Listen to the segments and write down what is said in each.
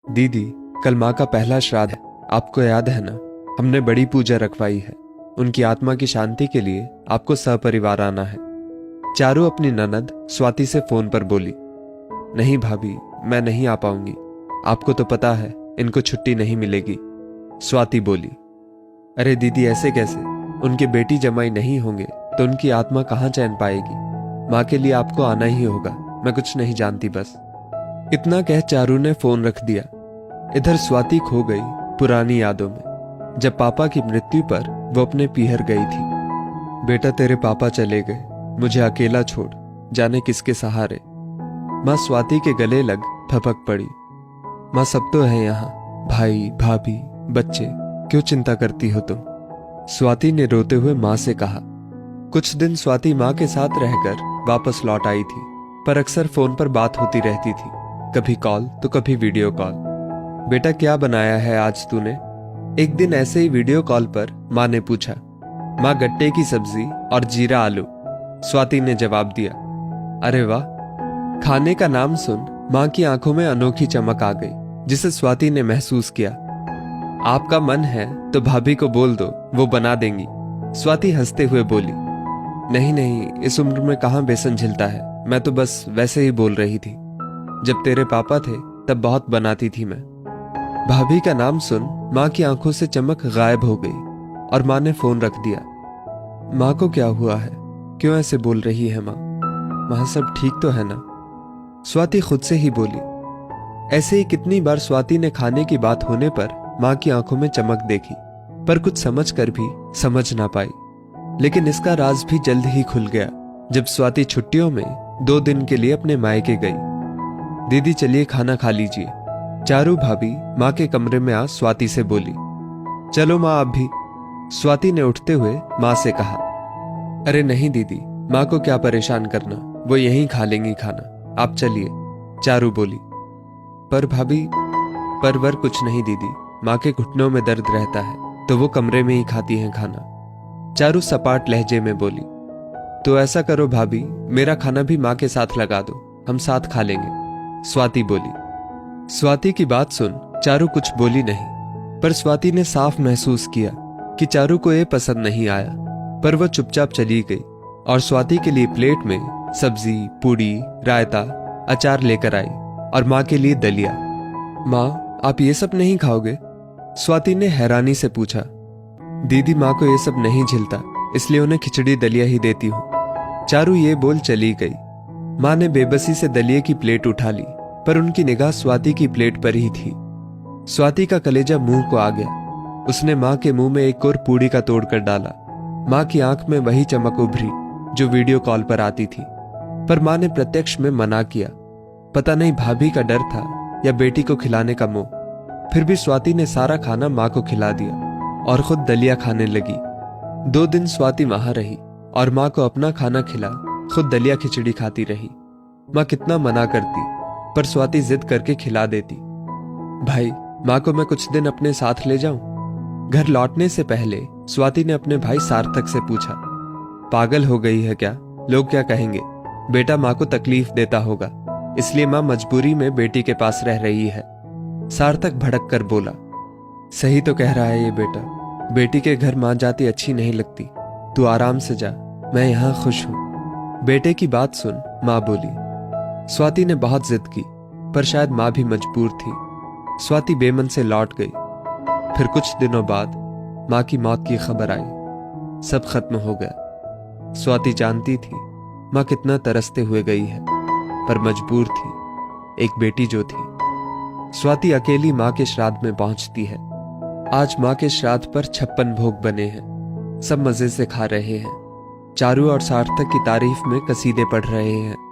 दीदी, कल माँ का पहला श्राद्ध है, आपको याद है ना? हमने बड़ी पूजा रखवाई है। उनकी आत्मा की शांति के लिए आपको सपरिवार आना है। चारू अपनी ननद स्वाति से फोन पर बोली। नहीं भाभी, मैं नहीं आ पाऊंगी। आपको तो पता है इनको छुट्टी नहीं मिलेगी। स्वाति बोली। अरे दीदी, ऐसे कैसे? उनके बेटी जमाई नहीं होंगे तो उनकी आत्मा कहाँ चैन पाएगी? माँ के लिए आपको आना ही होगा। मैं कुछ नहीं जानती बस। इतना कह चारू ने फोन रख दिया। इधर स्वाति खो गई पुरानी यादों में, जब पापा की मृत्यु पर वो अपने पीहर गई थी। बेटा, तेरे पापा चले गए, मुझे अकेला छोड़, जाने किसके सहारे। माँ स्वाति के गले लग ठपक पड़ी। माँ, सब तो है यहाँ, भाई भाभी बच्चे, क्यों चिंता करती हो तुम? स्वाति ने रोते हुए माँ से कहा। कुछ दिन स्वाति माँ के साथ रहकर वापस लौट आई थी, पर अक्सर फोन पर बात होती रहती थी, कभी कॉल तो कभी वीडियो कॉल। बेटा, क्या बनाया है आज तूने? एक दिन ऐसे ही वीडियो कॉल पर माँ ने पूछा। माँ, गट्टे की सब्जी और जीरा आलू, स्वाति ने जवाब दिया। अरे वाह! खाने का नाम सुन माँ की आंखों में अनोखी चमक आ गई, जिसे स्वाति ने महसूस किया। आपका मन है तो भाभी को बोल दो, वो बना देंगी, स्वाति हंसते हुए बोली। नहीं नहीं, इस उम्र में कहाँ बेसन झिलता है, मैं तो बस वैसे ही बोल रही थी। जब तेरे पापा थे तब बहुत बनाती थी मैं। भाभी का नाम सुन माँ की आंखों से चमक गायब हो गई और माँ ने फोन रख दिया। माँ को क्या हुआ है? क्यों ऐसे बोल रही है माँ? माँ, सब ठीक तो है ना? स्वाति खुद से ही बोली। ऐसे ही कितनी बार स्वाति ने खाने की बात होने पर माँ की आंखों में चमक देखी, पर कुछ समझ कर भी समझ ना पाई। लेकिन इसका राज भी जल्द ही खुल गया जब स्वाति छुट्टियों में 2 दिन के लिए अपने मायके गई। दीदी, चलिए खाना खा लीजिए। चारू भाभी माँ के कमरे में आ स्वाति से बोली। चलो माँ, आप भी, स्वाति ने उठते हुए माँ से कहा। अरे नहीं दीदी, माँ को क्या परेशान करना, वो यहीं खा लेंगी खाना, आप चलिए, चारू बोली। पर भाभी, परवर कुछ नहीं दीदी, माँ के घुटनों में दर्द रहता है तो वो कमरे में ही खाती हैं खाना, चारू सपाट लहजे में बोली। तो ऐसा करो भाभी, मेरा खाना भी माँ के साथ लगा दो, हम साथ खा लेंगे, स्वाति बोली। स्वाति की बात सुन चारू कुछ बोली नहीं, पर स्वाति ने साफ महसूस किया कि चारू को ये पसंद नहीं आया, पर वह चुपचाप चली गई और स्वाति के लिए प्लेट में सब्जी, पूड़ी, रायता, अचार लेकर आई और माँ के लिए दलिया। माँ, आप ये सब नहीं खाओगे? स्वाति ने हैरानी से पूछा। दीदी, माँ को ये सब नहीं झिलता, इसलिए उन्हें खिचड़ी दलिया ही देती हूँ, चारू ये बोल चली गई। माँ ने बेबसी से दलिये की प्लेट उठा ली, पर उनकी निगाह स्वाति की प्लेट पर ही थी। स्वाति का कलेजा मुंह को आ गया। उसने माँ के मुंह में एक और पूड़ी का तोड़ कर डाला। माँ की आंख में वही चमक उभरी जो वीडियो कॉल पर आती थी, पर माँ ने प्रत्यक्ष में मना किया। पता नहीं भाभी का डर था या बेटी को खिलाने का मोह, फिर भी स्वाति ने सारा खाना माँ को खिला दिया और खुद दलिया खाने लगी। 2 दिन स्वाति वहां रही और माँ को अपना खाना खिला खुद दलिया खिचड़ी खाती रही। माँ कितना मना करती, पर स्वाति जिद करके खिला देती। भाई, माँ को मैं कुछ दिन अपने साथ ले जाऊं? घर लौटने से पहले स्वाति ने अपने भाई सार्थक से पूछा। पागल हो गई है क्या? लोग क्या कहेंगे? बेटा माँ को तकलीफ देता होगा, इसलिए माँ मजबूरी में बेटी के पास रह रही है, सार्थक भड़क कर बोला। सही तो कह रहा है ये बेटा, बेटी के घर माँ जाती अच्छी नहीं लगती, तू आराम से जा, मैं यहाँ खुश हूं। बेटे की बात सुन माँ बोली। स्वाति ने बहुत जिद की, पर शायद माँ भी मजबूर थी। स्वाति बेमन से लौट गई। फिर कुछ दिनों बाद माँ की मौत की खबर आई। सब खत्म हो गया। स्वाति जानती थी माँ कितना तरसते हुए गई है, पर मजबूर थी, एक बेटी जो थी। स्वाति अकेली माँ के श्राद्ध में पहुंचती है। आज माँ के श्राद्ध पर 56 भोग बने हैं। सब मजे से खा रहे हैं। चारू और सार्थक की तारीफ में कसीदे पढ़ रहे हैं।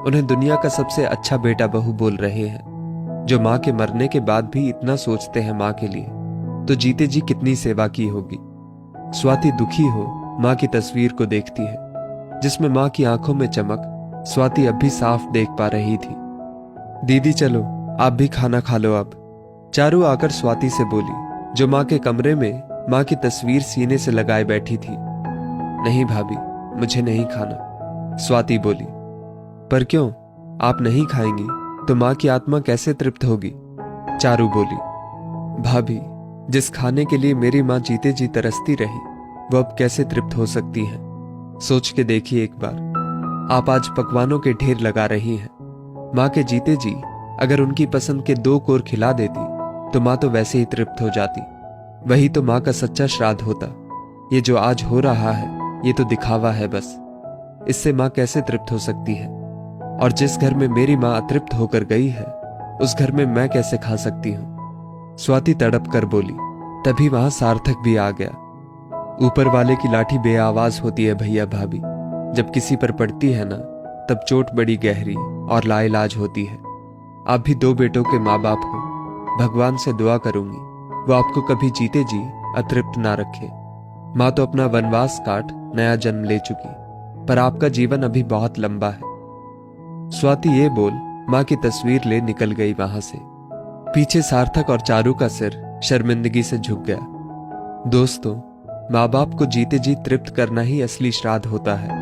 उन्हें दुनिया का सबसे अच्छा बेटा बहू बोल रहे हैं। जो माँ के मरने के बाद भी इतना सोचते हैं माँ के लिए, तो जीते जी कितनी सेवा की होगी। स्वाति दुखी हो माँ की तस्वीर को देखती है, जिसमें माँ की आंखों में चमक स्वाति अब भी साफ देख पा रही थी। दीदी चलो, आप भी खाना खा लो अब, चारू आकर स्वाति से बोली, जो माँ के कमरे में माँ की तस्वीर सीने से लगाए बैठी थी। नहीं भाभी, मुझे नहीं खाना, स्वाति बोली। पर क्यों? आप नहीं खाएंगी तो माँ की आत्मा कैसे तृप्त होगी? चारू बोली, भाभी, जिस खाने के लिए मेरी माँ जीते जी तरसती रही वो अब कैसे तृप्त हो सकती है? सोच के देखिए एक बार। आप आज पकवानों के ढेर लगा रही हैं। माँ के जीते जी अगर उनकी पसंद के 2 कोर खिला देती तो माँ तो वैसे ही तृप्त हो जाती। वही तो माँ का सच्चा श्राद्ध होता। ये जो आज हो रहा है ये तो दिखावा है बस। इससे माँ कैसे तृप्त हो सकती है? और जिस घर में मेरी माँ अतृप्त होकर गई है उस घर में मैं कैसे खा सकती हूं? स्वाति तड़प कर बोली। तभी वहां सार्थक भी आ गया। ऊपर वाले की लाठी बेआवाज होती है भैया भाभी। जब किसी पर पड़ती है ना तब चोट बड़ी गहरी और लाइलाज होती है। आप भी 2 बेटों के माँ बाप हो। भगवान से दुआ करूंगी वो आपको कभी जीते जी अतृप्त ना रखे। माँ तो अपना वनवास काट नया जन्म ले चुकी, पर आपका जीवन अभी बहुत लंबा है। स्वाति ये बोल माँ की तस्वीर ले निकल गई वहां से। पीछे सार्थक और चारू का सिर शर्मिंदगी से झुक गया। दोस्तों, माँ बाप को जीते जी तृप्त करना ही असली श्राद्ध होता है।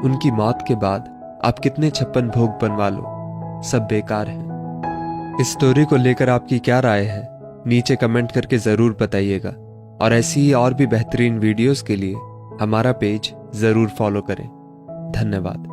उनकी मौत के बाद आप कितने 56 भोग बनवा लो, सब बेकार है। इस स्टोरी को लेकर आपकी क्या राय है नीचे कमेंट करके जरूर बताइएगा। और ऐसी ही और भी बेहतरीन वीडियोस के लिए हमारा पेज जरूर फॉलो करें। धन्यवाद।